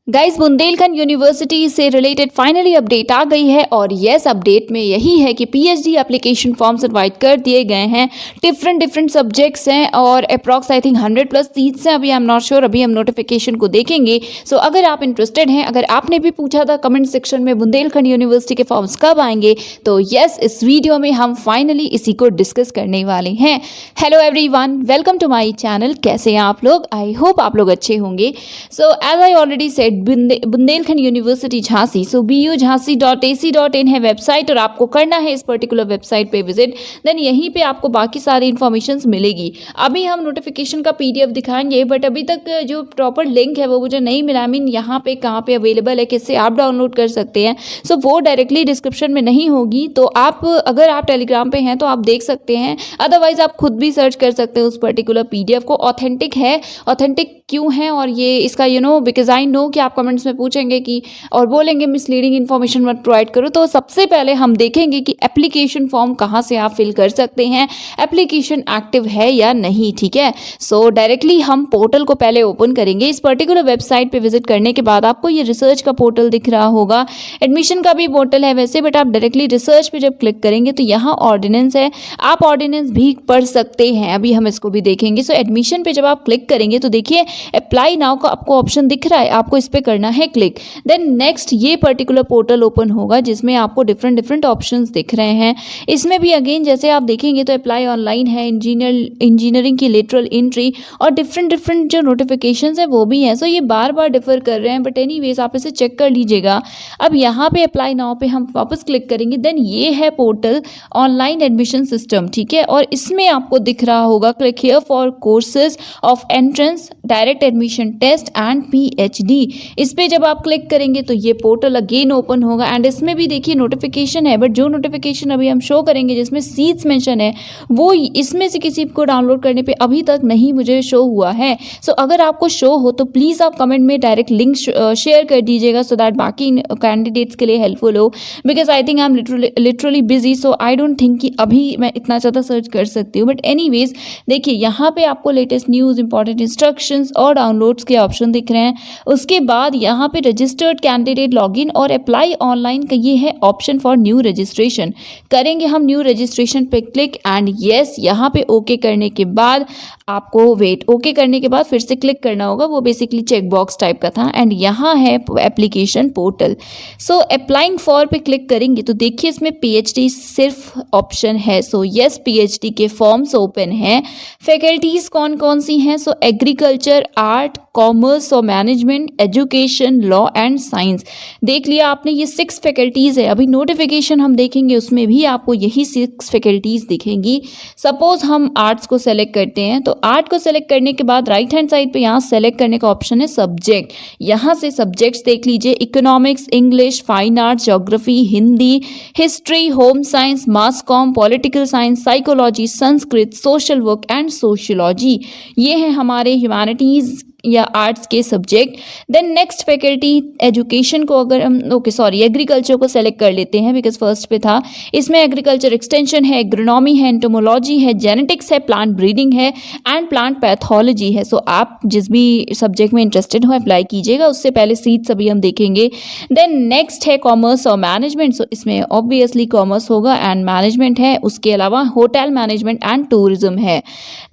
Guys, Bundelkhand university से related finally update आ गई है और यस अपडेट में यही है कि पीएचडी एप्लीकेशन फॉर्म्स इनवाइट कर दिए गए हैं। डिफरेंट सब्जेक्ट्स हैं और अप्रॉक्स आई थिंक 100+ सीट्स हैं। अभी आई एम नॉट श्योर, अभी हम नोटिफिकेशन को देखेंगे। सो अगर आप इंटरेस्टेड हैं, अगर आपने भी पूछा था कमेंट सेक्शन में बुंदेलखंड यूनिवर्सिटी के फॉर्म्स कब आएंगे, तो यस इस वीडियो में हम फाइनली इसी को डिस्कस करने वाले हैं। Hello everyone, welcome to my channel. कैसे हैं आप लोग? आई होप आप लोग अच्छे होंगे। So as I already said, Bundelkhand University Jhansi, so bujhansi.ac.in है वेबसाइट और आपको करना है इस पर्टिकुलर वेबसाइट पे विजिट। देन यहीं पे आपको बाकी सारी इन्फॉर्मेशन मिलेगी। अभी हम नोटिफिकेशन का पीडीएफ दिखाएंगे, बट अभी तक जो प्रॉपर लिंक है वो मुझे नहीं मिला। आई मीन यहाँ पे कहाँ पे अवेलेबल है, किससे आप डाउनलोड कर सकते हैं, सो वो डायरेक्टली डिस्क्रिप्शन में नहीं होगी। तो आप अगर आप टेलीग्राम पे हैं तो आप देख सकते हैं, अदरवाइज आप खुद भी सर्च कर सकते हैं उस पर्टिकुलर पीडीएफ को। ऑथेंटिक है, ऑथेंटिक क्यों है और ये इसका बिकॉज आई नो कि आप कमेंट्स में पूछेंगे कि और बोलेंगे मिसलीडिंग इन्फॉर्मेशन मत प्रोवाइड करो। तो सबसे पहले हम देखेंगे कि एप्लीकेशन फॉर्म कहाँ से आप फिल कर सकते हैं, एप्लीकेशन एक्टिव है या नहीं। ठीक है, सो डायरेक्टली हम पोर्टल को पहले ओपन करेंगे। इस पर्टिकुलर वेबसाइट पे विजिट करने के बाद आपको ये रिसर्च का पोर्टल दिख रहा होगा। एडमिशन का भी पोर्टल है वैसे, बट आप डायरेक्टली रिसर्च पे जब क्लिक करेंगे तो यहाँ ऑर्डिनेंस है, आप ऑर्डिनेंस भी पढ़ सकते हैं। अभी हम इसको भी देखेंगे। सो एडमिशन पे जब आप क्लिक करेंगे तो देखिए अप्लाई नाउ का आपको ऑप्शन दिख रहा है, आपको इस पे करना है क्लिक। देन नेक्स्ट ये पर्टिकुलर पोर्टल ओपन होगा जिसमें आपको डिफरेंट ऑप्शंस दिख रहे हैं। इसमें भी अगेन जैसे आप देखेंगे तो अप्लाई ऑनलाइन है, इंजीनियरिंग की लेटरल एंट्री और डिफरेंट जो नोटिफिकेशंस है वो भी हैं। सो ये बार बार डिफर कर रहे हैं, बट एनीवेज आप इसे चेक कर लीजिएगा। अब यहाँ पे अप्लाई नाउ पे हम वापस क्लिक करेंगे। देन ये है पोर्टल ऑनलाइन एडमिशन सिस्टम। ठीक है, और इसमें आपको दिख रहा होगा click here for courses of entrance, direct admission test and PhD. इस पे जब आप क्लिक करेंगे तो ये पोर्टल अगेन ओपन होगा एंड इसमें भी देखिए नोटिफिकेशन है, बट जो नोटिफिकेशन अभी हम शो करेंगे जिसमें सीट्स मेंशन है वो इसमें से किसी को डाउनलोड करने पे अभी तक नहीं मुझे शो हुआ है। सो अगर आपको शो हो तो प्लीज़ आप कमेंट में डायरेक्ट लिंक शेयर कर दीजिएगा सो दैट बाकी कैंडिडेट्स के लिए हेल्पफुल हो। Because I think I am literally busy, so I don't think कि अभी मैं इतना ज़्यादा सर्च कर सकती हूँ। बट एनीवेज देखिए यहाँ पे आपको लेटेस्ट न्यूज़, इंपॉर्टेंट इंस्ट्रक्शंस और डाउनलोड्स के ऑप्शन दिख रहे हैं। उसके बाद यहाँ पे रजिस्टर्ड कैंडिडेट लॉगिन और अप्लाई ऑनलाइन का ये है ऑप्शन फॉर न्यू रजिस्ट्रेशन। करेंगे हम न्यू रजिस्ट्रेशन पे क्लिक एंड यस यहाँ पे ओके करने के बाद आपको ओके करने के बाद फिर से क्लिक करना होगा। वो बेसिकली चेक बॉक्स टाइप का था एंड यहाँ है application portal. So applying for पे क्लिक करेंगे तो देखिए इसमें पीएचडी सिर्फ ऑप्शन है। सो यस पीएचडी के फॉर्म्स ओपन हैं। फैकल्टीज कौन कौन सी हैं? सो एग्रीकल्चर, आर्ट, कॉमर्स और management, education, law and science. देख लिया आपने, ये 6 फैकल्टीज़ है। अभी नोटिफिकेशन हम देखेंगे उसमें भी आपको यही 6 फैकल्टीज़ दिखेंगी। सपोज हम आर्ट्स को सेलेक्ट करते हैं तो आर्ट को सेलेक्ट करने के बाद राइट हैंड साइड पे यहाँ सेलेक्ट करने का ऑप्शन है सब्जेक्ट। यहाँ से सब्जेक्ट्स देख लीजिए, economics, English, fine arts, geography, Hindi, history, home science, mass com, political science, psychology, Sanskrit, social work and sociology. ये हैं हमारे ह्यूमैनिटीज़ या आर्ट्स के subject. Then next faculty education को अगर हम एग्रीकल्चर को सेलेक्ट कर लेते हैं बिकॉज फर्स्ट पे था। इसमें एग्रीकल्चर एक्सटेंशन है, एग्रोनॉमी है, एंटोमोलॉजी है, जेनेटिक्स है, प्लांट ब्रीडिंग है एंड प्लांट पैथोलॉजी है। सो आप जिस भी सब्जेक्ट में इंटरेस्टेड हो अप्लाई कीजिएगा। उससे पहले सीट्स अभी हम देखेंगे। देन नेक्स्ट है कॉमर्स और मैनेजमेंट। सो इसमें ऑब्वियसली कॉमर्स होगा एंड मैनेजमेंट है। उसके अलावा होटल मैनेजमेंट एंड टूरिज्म है।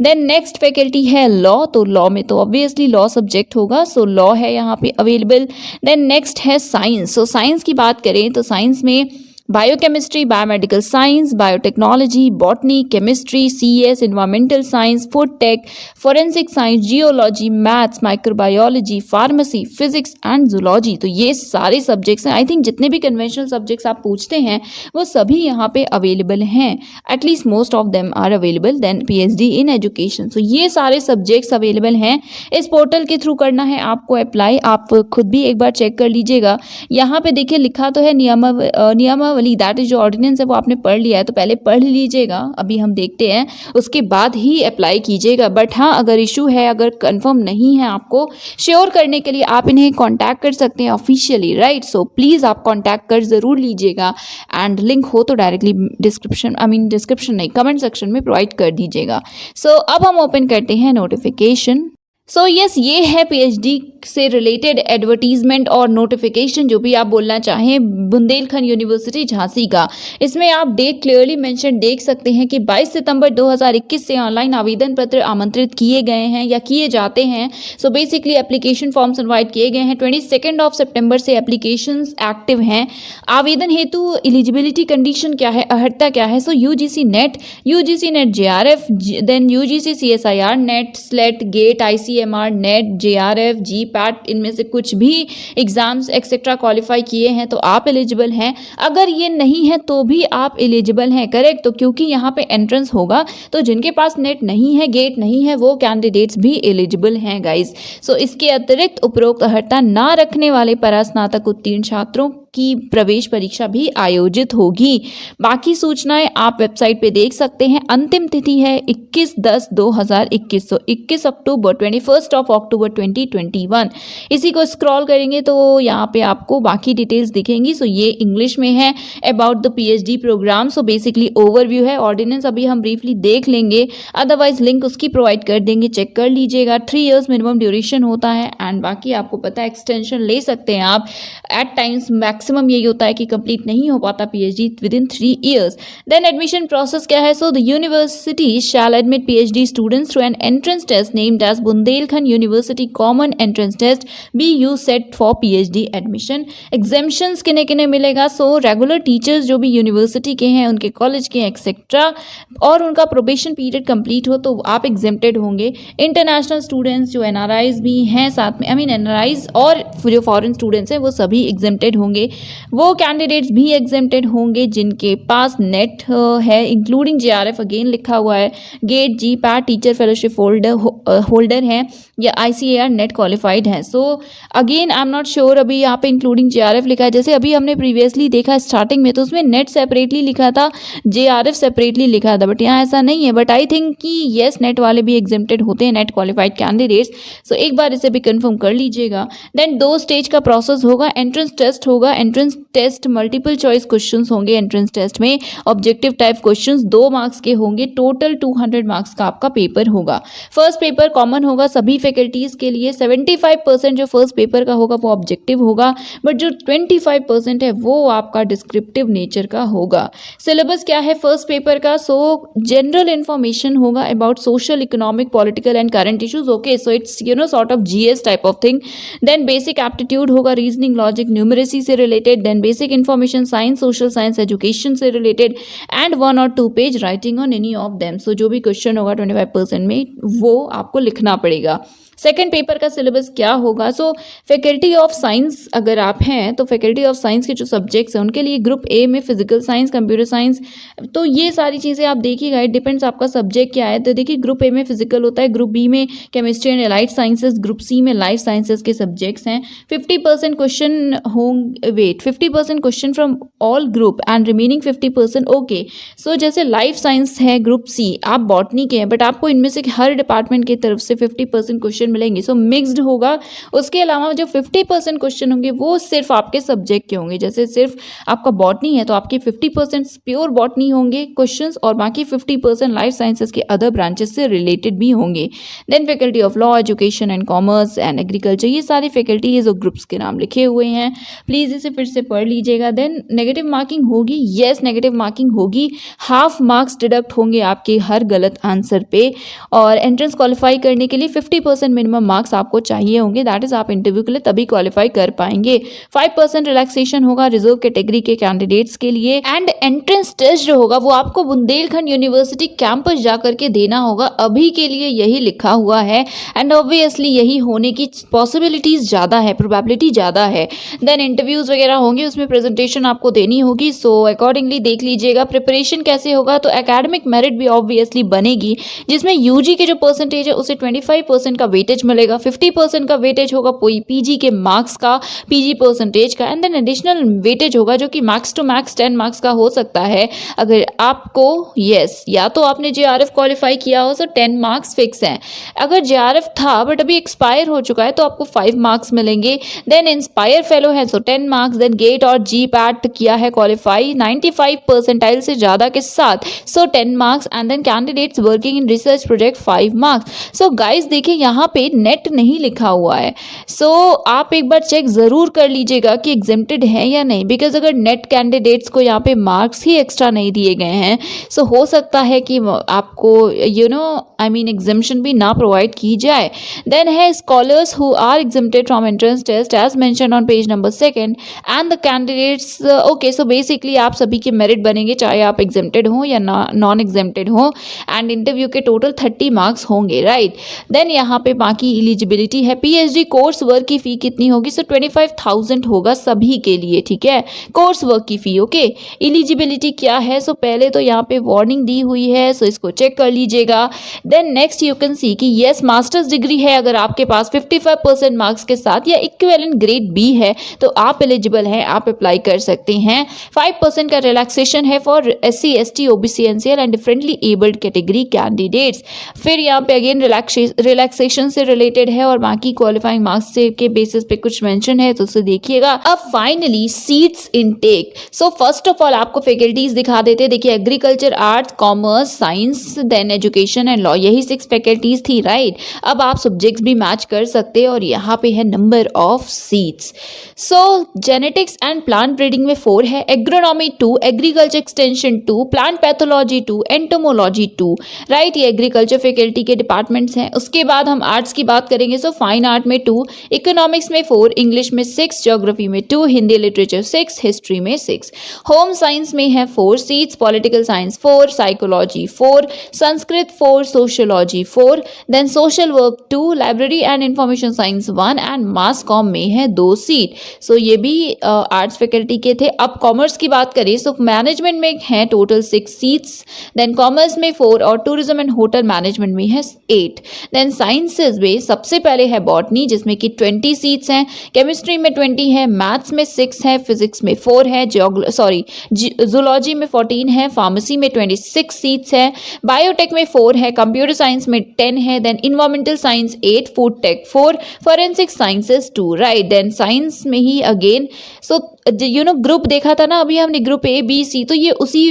देन नेक्स्ट फैकल्टी है लॉ। तो लॉ में तो ऑब्वियसली लॉ सब्जेक्ट होगा, सो लॉ है यहाँ पे अवेलेबल। देन नेक्स्ट है साइंस। सो साइंस की बात करें तो साइंस में biochemistry, biomedical science, biotechnology, botany, chemistry, CS, environmental science, food tech, forensic science, geology, maths, microbiology, pharmacy, physics and zoology. तो ये सारे सब्जेक्ट्स हैं। आई थिंक जितने भी कन्वेंशनल सब्जेक्ट्स आप पूछते हैं वो सभी यहाँ पे अवेलेबल हैं, at least most of them are available. Then PhD in education. So ये सारे सब्जेक्ट्स अवेलेबल हैं। इस पोर्टल के थ्रू करना है आपको अप्लाई। आप खुद भी एक बार चेक कर लीजिएगा। यहाँ पे देखिए लिखा तो है नियमावली, दैट इज जो ऑर्डिनेंस है वो आपने पढ़ लिया है तो पहले पढ़ लीजिएगा। अभी हम देखते हैं, उसके बाद ही अप्लाई कीजिएगा। बट हाँ, अगर इशू है, अगर कंफर्म नहीं है आपको, श्योर करने के लिए आप इन्हें कांटेक्ट कर सकते हैं ऑफिशियली, राइट। सो प्लीज़ आप कांटेक्ट कर ज़रूर लीजिएगा एंड लिंक हो तो डायरेक्टली डिस्क्रिप्शन नहीं, कमेंट सेक्शन में प्रोवाइड कर दीजिएगा। सो अब हम ओपन करते हैं नोटिफिकेशन। सो यस, ये है पीएचडी से रिलेटेड एडवर्टीजमेंट और नोटिफिकेशन जो भी आप बोलना चाहें बुंदेलखंड यूनिवर्सिटी झांसी का, इसमें आप डेट क्लियरली मेंशन देख सकते हैं कि 22 सितंबर 2021 से ऑनलाइन आवेदन पत्र आमंत्रित किए गए हैं या किए जाते हैं। So basically application forms invite किए गए हैं। 22 सितंबर से एप्लीकेशंस एक्टिव हैं। आवेदन हेतु एलिजिबिलिटी कंडीशन क्या है, अर्हता क्या है? So UGC NET JRF, then UGC CSIR NET, SLET, GATE, ICMR NET, JRF, GPAT, इनमें से कुछ भी एग्जाम्स एक्सेट्रा क्वालिफाई किए हैं तो आप एलिजिबल हैं। अगर ये नहीं है तो भी आप एलिजिबल हैं, करेक्ट। तो क्योंकि यहाँ पे एंट्रेंस होगा तो जिनके पास नेट नहीं है, गेट नहीं है, वो कैंडिडेट्स भी एलिजिबल हैं गाइस। सो इसके अतिरिक्त उपरोक्त अर्हता ना रखने वाले परास्नातक उत्तीर्ण छात्रों की प्रवेश परीक्षा भी आयोजित होगी। बाकी सूचनाएं आप वेबसाइट पे देख सकते हैं। अंतिम तिथि है 21/10/2021, तो 21 अक्टूबर 21 अक्टूबर 2021। इसी को स्क्रॉल करेंगे तो यहाँ पे आपको बाकी डिटेल्स दिखेंगी। सो ये इंग्लिश में है about the PhD program. So basically overview है। ऑर्डिनेंस अभी हम ब्रीफली देख लेंगे, अदरवाइज लिंक उसकी प्रोवाइड कर देंगे, चेक कर लीजिएगा। 3 इयर्स मिनिमम ड्यूरेशन होता है एंड बाकी आपको पता है एक्सटेंशन ले सकते हैं आप। एट टाइम्स मैक्सिमम यही होता है कि कंप्लीट नहीं हो पाता PhD within 3 years. Then admission process क्या है? So the university shall admit PhD students through an entrance test named as Bundelkhand University common entrance test BU CET for PhD admission. Exemptions किन्हें किन्हें मिलेगा? So regular teachers जो भी university के हैं, उनके कॉलेज के एक्सेट्रा, और उनका प्रोबेशन पीरियड कंप्लीट हो तो आप एग्जेम्प्टेड होंगे। इंटरनेशनल स्टूडेंट्स जो NRIs भी हैं साथ में, NRIs और जो फॉरेन स्टूडेंट्स हैं वो सभी एग्जेम्प्टेड होंगे। वो कैंडिडेट्स भी एग्जेम्प्टेड होंगे जिनके पास नेट है, इंक्लूडिंग JRF अगेन लिखा हुआ है, GATE, GPAT, teacher fellowship holder हैं या ICAR नेट क्वालिफाइड हैं। So again I am not sure, अभी यहाँ पे इंक्लूडिंग JRF लिखा है। जैसे अभी हमने प्रीवियसली देखा स्टार्टिंग में तो उसमें नेट सेपरेटली लिखा था, JRF सेपरेटली लिखा था, बट यहाँ ऐसा नहीं है। बट आई थिंक कि येस, नेट वाले भी एग्जेम्प्टेड होते हैं, नेट क्वालिफाइड कैंडिडेट्स। सो एक बार इसे भी कंफर्म कर लीजिएगा। देन 2 स्टेज का प्रोसेस होगा। एंट्रेंस टेस्ट होगा। Entrance test multiple choice questions होंगे। एंट्रेंस टेस्ट में ऑब्जेक्टिव टाइप क्वेश्चंस 2 मार्क्स के होंगे। टोटल 200 मार्क्स का आपका पेपर होगा। फर्स्ट पेपर कॉमन होगा सभी फैकल्टीज के लिए। 75% जो फर्स्ट पेपर का होगा वो ऑब्जेक्टिव होगा, बट जो 25% है वो आपका डिस्क्रिप्टिव नेचर का होगा। सिलेबस क्या है फर्स्ट पेपर का? सो जनरल इंफॉर्मेशन होगा about social, economic, political and current issues. Okay, so it's sort of GS type of thing. Then basic aptitude होगा, रीजनिंग, लॉजिक, न्यूमरेसी से related. Then basic information science, social science, education से related and 1 और 2 page writing on any of them. So जो भी question होगा 25% में वो आपको लिखना पड़ेगा। सेकेंड पेपर का सिलेबस क्या होगा? सो फैकल्टी ऑफ साइंस अगर आप हैं तो फैकल्टी ऑफ साइंस के जो सब्जेक्ट्स हैं उनके लिए ग्रुप A में फिजिकल साइंस, कंप्यूटर साइंस, तो ये सारी चीज़ें आप देखिएगा। इट डिपेंड्स आपका सब्जेक्ट क्या है। तो देखिए ग्रुप A में फिजिकल होता है, ग्रुप B में chemistry and allied sciences, group C में लाइफ साइंसेज के सब्जेक्ट्स हैं। 50% क्वेश्चन होंगे, 50% question from all group and remaining 50% okay. So जैसे लाइफ साइंस है ग्रुप C, आप बॉटनी के हैं, बट आपको इनमें से हर डिपार्टमेंट की तरफ से 50% क्वेश्चन मिलेंगे। सो मिक्स्ड होगा। उसके अलावा जो 50% क्वेश्चन होंगे वो सिर्फ आपके सब्जेक्ट के होंगे। जैसे सिर्फ आपका बॉटनी है तो आपके 50% प्योर बॉटनी होंगे क्वेश्चंस और बाकी 50% लाइफ साइंसेज के अदर ब्रांचेस से रिलेटेड भी होंगे। Then faculty of law, education and commerce and agriculture, ये सारी फैकल्टीज और ग्रुप्स के नाम लिखे हुए हैं। प्लीज़ इसे फिर से पढ़ लीजिएगा। देन नेगेटिव मार्किंग होगी, येस नेगेटिव मार्किंग होगी। हाफ मार्क्स डिडक्ट होंगे आपके हर गलत आंसर पे। और एंट्रेंस क्वालिफाई करने के लिए 50% मिनिमम मार्क्स आपको चाहिए होंगे। दैट इज आप इंटरव्यू के लिए तभी क्वालिफाई कर पाएंगे। 5% रिलैक्सेशन होगा रिजर्व कैटेगरी के कैंडिडेट्स के लिए। एंड एंट्रेंस टेस्ट जो होगा वो आपको बुंदेलखंड यूनिवर्सिटी कैंपस जाकर के देना होगा। अभी के लिए यही लिखा हुआ है एंड ऑब्वियसली यही होने की पॉसिबिलिटीज ज़्यादा है, प्रोबेबिलिटी ज़्यादा है। देन इंटरव्यूज वगैरह होंगे, उसमें प्रेजेंटेशन आपको देनी होगी। सो अकॉर्डिंगली देख लीजिएगा। प्रिपरेशन कैसे होगा? तो एकेडमिक मेरिट भी ऑब्वियसली बनेगी, जिसमें यूजी के जो परसेंटेज है उसे 25% का वेटेज मिलेगा। 50% का वेटेज होगा पीजी के मार्क्स का, पीजी परसेंटेज का। एंड देन एडिशनल वेटेज होगा जो कि मैक्स टू मैक्स 10 मार्क्स का हो सकता है। अगर आपको या तो आपने JRF क्वालिफाई किया हो तो 10 मार्क्स फिक्स हैं। अगर JRF था बट अभी एक्सपायर हो चुका है तो आपको 5 मार्क्स मिलेंगे। देन इंस्पायर फेलो है सो 10 मार्क्स। देन गेट और GPAT किया है क्वालिफाई 95 परसेंटाइल से ज़्यादा के साथ, so 10 marks. And then candidates working in research project 5 marks. So guys देखिए यहाँ पे नेट नहीं लिखा हुआ है। सो आप एक बार चेक ज़रूर कर लीजिएगा कि एग्जेम्प्टेड है या नहीं, बिकॉज अगर नेट कैंडिडेट्स को यहाँ पे मार्क्स ही एक्स्ट्रा नहीं दिए गए हैं, सो हो सकता है कि आपको एग्जामेशन भी ना प्रोवाइड की जाए। देन है scholars who are exempted from entrance test as mention on page number 2 and the candidates. Okay, so basically आप सभी के मेरिट बनेंगे, चाहे आप एग्जेम्प्टेड हो या नॉन एग्जेम्प्टेड हो, एंड इंटरव्यू के टोटल 30 मार्क्स होंगे, राइट। देन यहाँ पे बाकी एलिजिबिलिटी है। पीएचडी कोर्स वर्क की फ़ी कितनी होगी? सो 25,000 होगा सभी के लिए, ठीक है, कोर्स वर्क की फ़ी। ओके, एलिजिबिलिटी क्या है? सो पहले तो यहाँ पे वार्निंग दी हुई है, सो इसको चेक कर लीजिएगा। Then next you can see कि येस मास्टर्स डिग्री है, अगर आपके पास 55% मार्क्स के साथ या इक्विवेलेंट ग्रेड बी है तो आप एलिजिबल हैं, आप अप्लाई कर सकते हैं। 5% का रिलैक्सेशन है for SC ST OBC NCL and differently abled category candidates. फिर यहाँ पे अगेन रिलैक्सेशन से रिलेटेड है और बाकी क्वालिफाइंग मार्क्स से के बेसिस पे कुछ मेंशन है, तो उसे देखिएगा। अब finally seats intake. So first of all आपको फैकल्टीज दिखा देते हैं। देखिए, agriculture, arts, commerce, science, then education and law, यही 6 फैकल्टीज थी, राइट। अब आप सब्जेक्ट्स भी मैच कर सकते हैं और यहाँ पे है number of seats. So genetics and plant breeding में 4 है, agronomy 2, agriculture extension 2, plant pathology 2, entomology 2, right. ये एग्रीकल्चर फैकल्टी के डिपार्टमेंट्स हैं। उसके बाद हम आर्ट्स की बात करेंगे। सो फाइन आर्ट में 2, इकोनॉमिक्स में 4, इंग्लिश में 6, ज्योग्राफी में 2, हिंदी लिटरेचर 6, हिस्ट्री में 6। होम साइंस में है 4 seats, political science 4, psychology 4, Sanskrit 4, sociology 4, then social work 2, library and information science 1 and mass comm में है 2 सीट। सो ये भी आर्ट्स फैकल्टी के थे। अब कॉमर्स की बात करें, सो मैनेजमेंट में है टोटल 6 सीट्स, देन कॉमर्स में 4 और टूरिज्म एंड होटल मैनेजमेंट में है 8। देन साइंसेज में सबसे पहले है बॉटनी जिसमें कि 20 सीट्स हैं, केमिस्ट्री में 20 है, मैथ्स में 6 है, फिजिक्स में 4 है, जूलॉजी में 14 है, फार्मेसी में 26 सीट्स है, बायोटेक में 4 है, कंप्यूटर साइंस में 10 है, then environmental science 8, food tech 4, forensic sciences 2, right. Then science में ही अगेन सो ग्रुप देखा था ना अभी हमने, ग्रुप A B C, तो ये उसी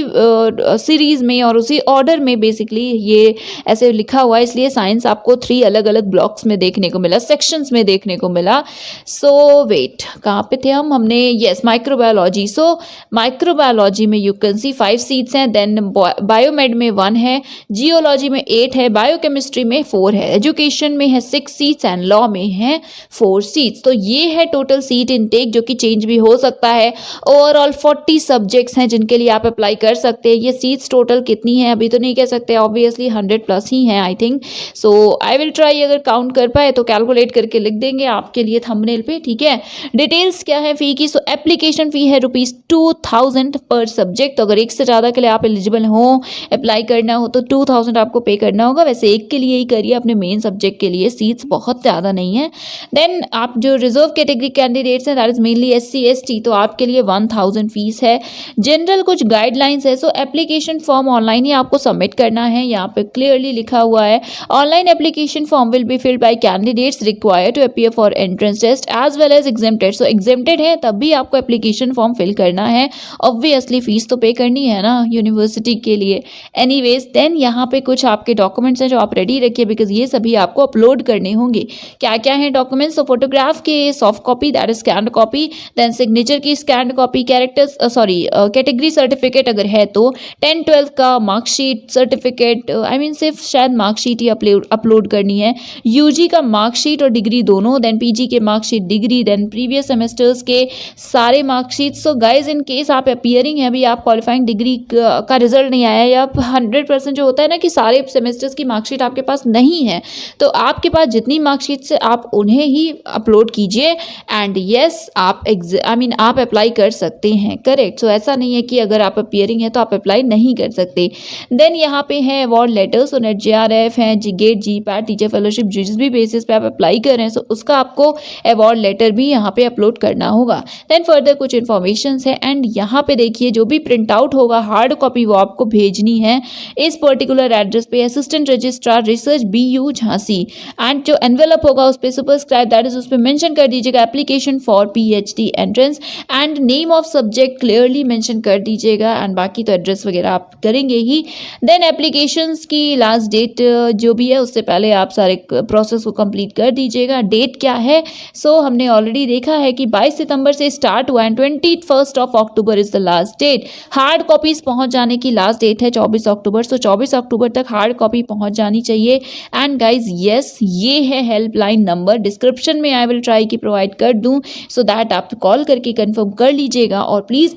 सीरीज में और उसी ऑर्डर में बेसिकली ये ऐसे लिखा हुआ है, इसलिए साइंस आपको 3 अलग अलग ब्लॉक्स में देखने को मिला, सेक्शंस में देखने को मिला। सो वेट, कहाँ पे थे हमने यस माइक्रोबायोलॉजी। सो माइक्रोबायोलॉजी में यू कैन सी 5 सीट्स हैं, देन बायोमेड में 1 है, जियोलॉजी में 8 है, बायोकेमिस्ट्री में 4 है, एजुकेशन में है 6 सीट्स एंड लॉ में है 4 सीट्स। तो ये है टोटल सीट इनटेक, जो कि चेंज भी हो सकता है। ओवरऑल 40 सब्जेक्ट्स हैं जिनके लिए आप अप्लाई कर सकते हैं। ये सीट्स टोटल कितनी है अभी तो नहीं कह सकते, ऑब्वियसली 100+ ही हैं I think. So I will try, अगर काउंट कर पाए तो कैलकुलेट करके लिख देंगे आपके लिए थंबनेल पे, ठीक है। डिटेल्स क्या है फी की? सो एप्लीकेशन फी है ₹2000 पर सब्जेक्ट। तो अगर एक से ज़्यादा के लिए आप एलिजिबल हो, अप्लाई करना हो, तो 2000 आपको पे करना होगा। वैसे एक के लिए ही करिए, अपने मेन सब्जेक्ट के लिए, सीट्स बहुत ज़्यादा नहीं है। देन आप जो रिजर्व कैटेगरी कैंडिडेट्स हैं, that is mainly SC ST, तो आपके लिए 1000 फीस है। जनरल कुछ गाइडलाइंस है। सो एप्लीकेशन फॉर्म ऑनलाइन ही आपको सबमिट करना है, यहाँ पे क्लियरली लिखा हुआ है, online application form will be filled by candidates required to appear for entrance test as well as exempted. So exempted है तब भी आपको एप्लीकेशन फॉर्म फिल करना है, ऑब्वियसली फीस तो पे करनी है ना यूनिवर्सिटी के लिए। एनीवेज, देन यहाँ पे कुछ आपके डॉक्यूमेंट्स हैं जो आप रेडी रखिए, बिकॉज ये सभी आपको अपलोड करने होंगे। क्या क्या है डॉक्यूमेंट्स? तो फोटोग्राफ के soft copy, that is scanned copy, then signature की स्कैन्ड कॉपी, कैटेगरी सर्टिफिकेट अगर है तो, 10-12 का मार्कशीट सर्टिफिकेट, सिर्फ शायद मार्कशीट ही अपलोड करनी है, यूजी का मार्कशीट और डिग्री दोनों, देन पीजी के marksheet, degree, then previous semesters के सारे marksheet. So guys, in case आप अपीयरिंग है, अभी आप क्वालिफाइंग डिग्री का रिजल्ट नहीं आया या 100% जो होता है ना कि सारे सेमेस्टर्स की मार्कशीट आपके पास नहीं है, तो आपके पास जितनी मार्कशीट से आप उन्हें ही अपलोड कीजिए एंड यस आप अप्लाई कर सकते हैं, करेक्ट। सो ऐसा नहीं है कि अगर आप अपीयरिंग है तो आप अप्लाई नहीं कर सकते। देन यहाँ पे है अवार्ड लेटर्स, नेट JRF है, गेट, GPAT, टीचर फेलोशिप, जिस भी बेसिस पे आप अप्लाई कर रहे हैं, सो उसका आपको अवार्ड लेटर भी यहाँ पे अपलोड करना होगा। देन फर्दर कुछ इन्फॉर्मेशन है एंड यहाँ पे देखिए जो भी प्रिंट आउट होगा हार्ड कॉपी वो आपको भेजनी है इस पर्टिकुलर एड्रेस पे, assistant registrar research BU Jhansi, and जो एनवेलप होगा उस पर सुपरस्क्राइब, दैट इज उस पर मेंशन कर दीजिएगा application for PhD entrance and name of subject clearly mention कर दीजिएगा, एंड बाकी तो एड्रेस वगैरह आप करेंगे ही। देन एप्लीकेशंस की लास्ट डेट जो भी है उससे पहले आप सारे प्रोसेस को कंप्लीट कर दीजिएगा। डेट क्या है? सो हमने ऑलरेडी देखा है कि 22 सितंबर से स्टार्ट हुआ and 21 of October is the last date. Hard copies पहुंच जाने की लास्ट डेट है 24 अक्टूबर। सो 24 अक्टूबर तक हार्ड कॉपी पहुंच जानी चाहिए। एंड गाइज यस, ये है हेल्पलाइन नंबर, डिस्क्रिप्शन में आई विल ट्राई की प्रोवाइड कर दूं सो दैट आप कॉल करके कंफर्म कर लीजिएगा और प्लीज़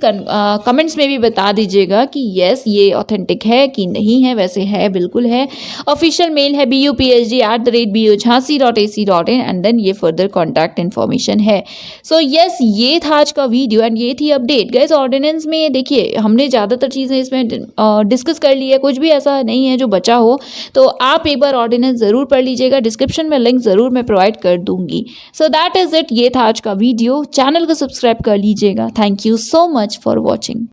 कमेंट्स में भी बता दीजिएगा कि यस ये ऑथेंटिक है कि नहीं है। वैसे है, बिल्कुल है। ऑफिशियल मेल है bupsg@bujhansi.ac.in एंड देन ये फर्दर कॉन्टैक्ट इन्फॉर्मेशन है। सो यस, ये था आज का वीडियो एंड ये थी अपडेट। गाइस ऑर्डिनेंस में देखिए हमने ज़्यादातर चीज़ें इसमें डिस्कस कर ली है, कुछ भी ऐसा नहीं है जो बचा हो, तो आप एक बार ऑर्डिनेंस ज़रूर पढ़ लीजिएगा। डिस्क्रिप्शन में लिंक ज़रूर मैं प्रोवाइड कर दूंगी। सो दैट इज़ इट, ये था आज का वीडियो। चैनल को सब्सक्राइब कर लीजिएगा। Thank you so much for watching.